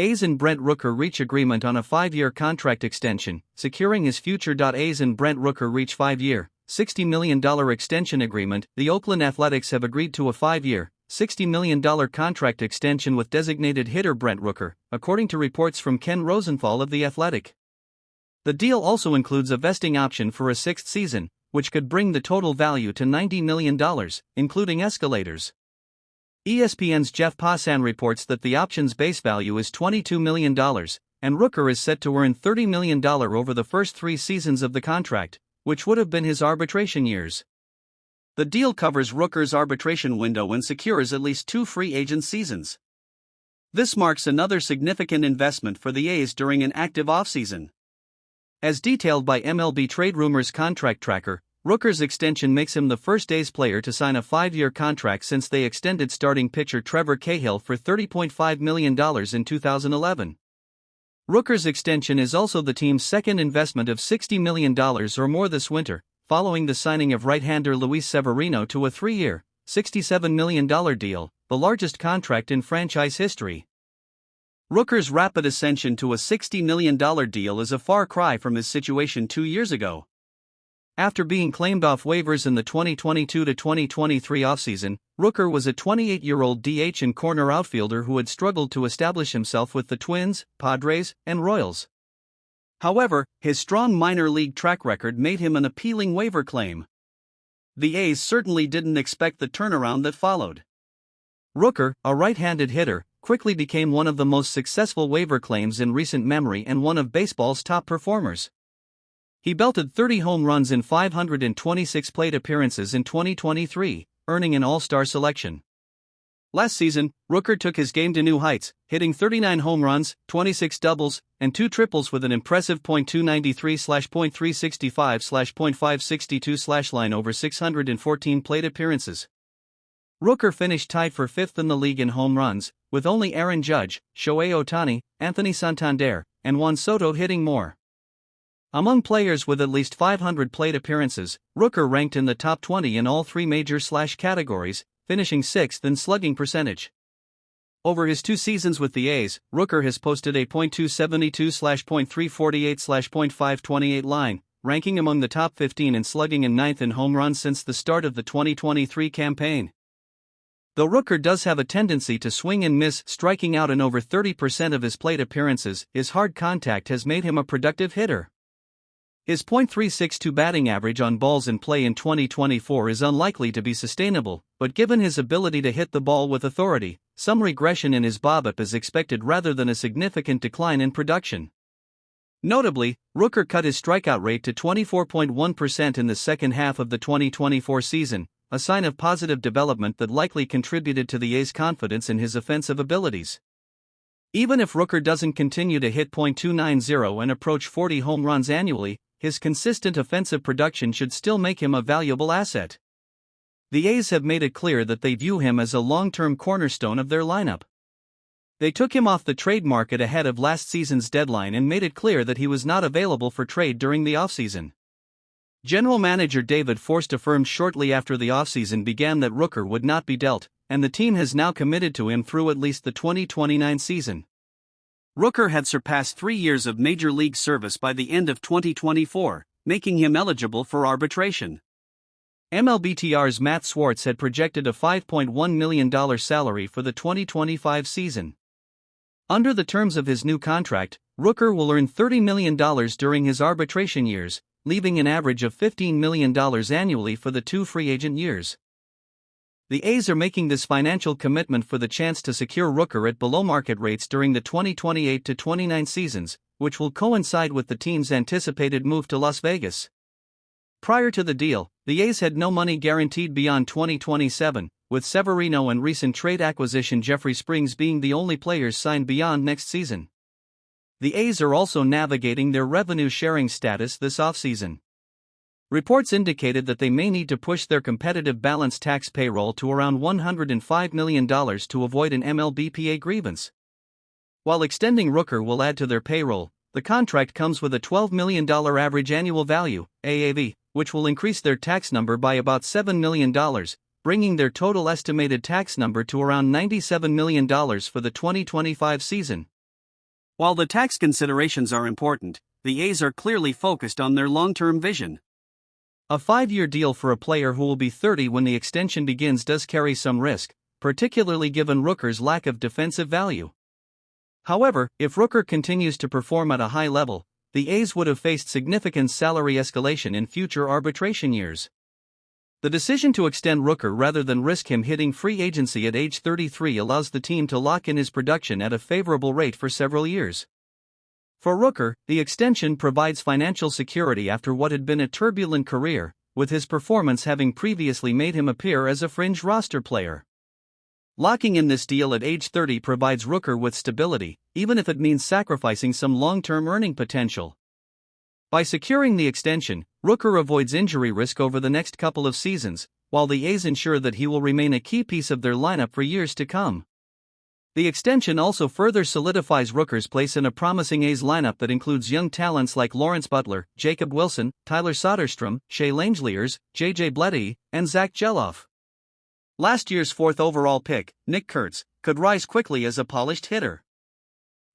A's and Brent Rooker reach agreement on a 5-year contract extension, securing his future. A's and Brent Rooker reach 5-year, $60 million extension agreement. The Oakland Athletics have agreed to a 5-year, $60 million contract extension with designated hitter Brent Rooker, according to reports from Ken Rosenthal of The Athletic. The deal also includes a vesting option for a 6th season, which could bring the total value to $90 million, including escalators. ESPN's Jeff Passan reports that the option's base value is $22 million, and Rooker is set to earn $30 million over the first 3 seasons of the contract, which would have been his arbitration years. The deal covers Rooker's arbitration window and secures at least 2 free agent seasons. This marks another significant investment for the A's during an active offseason. As detailed by MLB Trade Rumors Contract Tracker, Rooker's extension makes him the first A's player to sign a 5-year contract since they extended starting pitcher Trevor Cahill for $30.5 million in 2011. Rooker's extension is also the team's second investment of $60 million or more this winter, following the signing of right-hander Luis Severino to a 3-year, $67 million deal, the largest contract in franchise history. Rooker's rapid ascension to a $60 million deal is a far cry from his situation 2 years ago. After being claimed off waivers in the 2022-2023 offseason, Rooker was a 28-year-old DH and corner outfielder who had struggled to establish himself with the Twins, Padres, and Royals. However, his strong minor league track record made him an appealing waiver claim. The A's certainly didn't expect the turnaround that followed. Rooker, a right-handed hitter, quickly became one of the most successful waiver claims in recent memory and one of baseball's top performers. He belted 30 home runs in 526 plate appearances in 2023, earning an All-Star selection. Last season, Rooker took his game to new heights, hitting 39 home runs, 26 doubles, and 2 triples with an impressive .293/.365/.562 line over 614 plate appearances. Rooker finished tied for 5th in the league in home runs, with only Aaron Judge, Shohei Ohtani, Anthony Santander, and Juan Soto hitting more. Among players with at least 500 plate appearances, Rooker ranked in the top 20 in all 3 major categories, finishing 6th in slugging percentage. Over his 2 seasons with the A's, Rooker has posted a .272/.348/.528 line, ranking among the top 15 in slugging and 9th in home runs since the start of the 2023 campaign. Though Rooker does have a tendency to swing and miss, striking out in over 30% of his plate appearances, his hard contact has made him a productive hitter. His .362 batting average on balls in play in 2024 is unlikely to be sustainable, but given his ability to hit the ball with authority, some regression in his BOBAP is expected rather than a significant decline in production. Notably, Rooker cut his strikeout rate to 24.1% in the second half of the 2024 season, a sign of positive development that likely contributed to the A's confidence in his offensive abilities. Even if Rooker doesn't continue to hit .290 and approach 40 home runs annually, his consistent offensive production should still make him a valuable asset. The A's have made it clear that they view him as a long-term cornerstone of their lineup. They took him off the trade market ahead of last season's deadline and made it clear that he was not available for trade during the offseason. General Manager David Forst affirmed shortly after the offseason began that Rooker would not be dealt, and the team has now committed to him through at least the 2029 season. Rooker had surpassed 3 years of Major League service by the end of 2024, making him eligible for arbitration. MLBTR's Matt Swartz had projected a $5.1 million salary for the 2025 season. Under the terms of his new contract, Rooker will earn $30 million during his arbitration years, leaving an average of $15 million annually for the 2 free agent years. The A's are making this financial commitment for the chance to secure Rooker at below-market rates during the 2028-29 seasons, which will coincide with the team's anticipated move to Las Vegas. Prior to the deal, the A's had no money guaranteed beyond 2027, with Severino and recent trade acquisition Jeffrey Springs being the only players signed beyond next season. The A's are also navigating their revenue-sharing status this offseason. Reports indicated that they may need to push their competitive balance tax payroll to around $105 million to avoid an MLBPA grievance. While extending Rooker will add to their payroll, the contract comes with a $12 million average annual value, AAV, which will increase their tax number by about $7 million, bringing their total estimated tax number to around $97 million for the 2025 season. While the tax considerations are important, the A's are clearly focused on their long-term vision. A 5-year deal for a player who will be 30 when the extension begins does carry some risk, particularly given Rooker's lack of defensive value. However, if Rooker continues to perform at a high level, the A's would have faced significant salary escalation in future arbitration years. The decision to extend Rooker rather than risk him hitting free agency at age 33 allows the team to lock in his production at a favorable rate for several years. For Rooker, the extension provides financial security after what had been a turbulent career, with his performance having previously made him appear as a fringe roster player. Locking in this deal at age 30 provides Rooker with stability, even if it means sacrificing some long-term earning potential. By securing the extension, Rooker avoids injury risk over the next couple of seasons, while the A's ensure that he will remain a key piece of their lineup for years to come. The extension also further solidifies Rooker's place in a promising A's lineup that includes young talents like Lawrence Butler, Jacob Wilson, Tyler Soderstrom, Shea Langeliers, J.J. Bleday, and Zach Geloff. Last year's 4th overall pick, Nick Kurtz, could rise quickly as a polished hitter.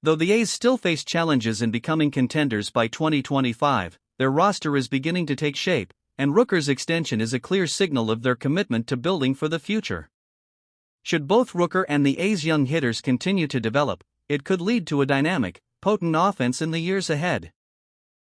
Though the A's still face challenges in becoming contenders by 2025, their roster is beginning to take shape, and Rooker's extension is a clear signal of their commitment to building for the future. Should both Rooker and the A's young hitters continue to develop, it could lead to a dynamic, potent offense in the years ahead.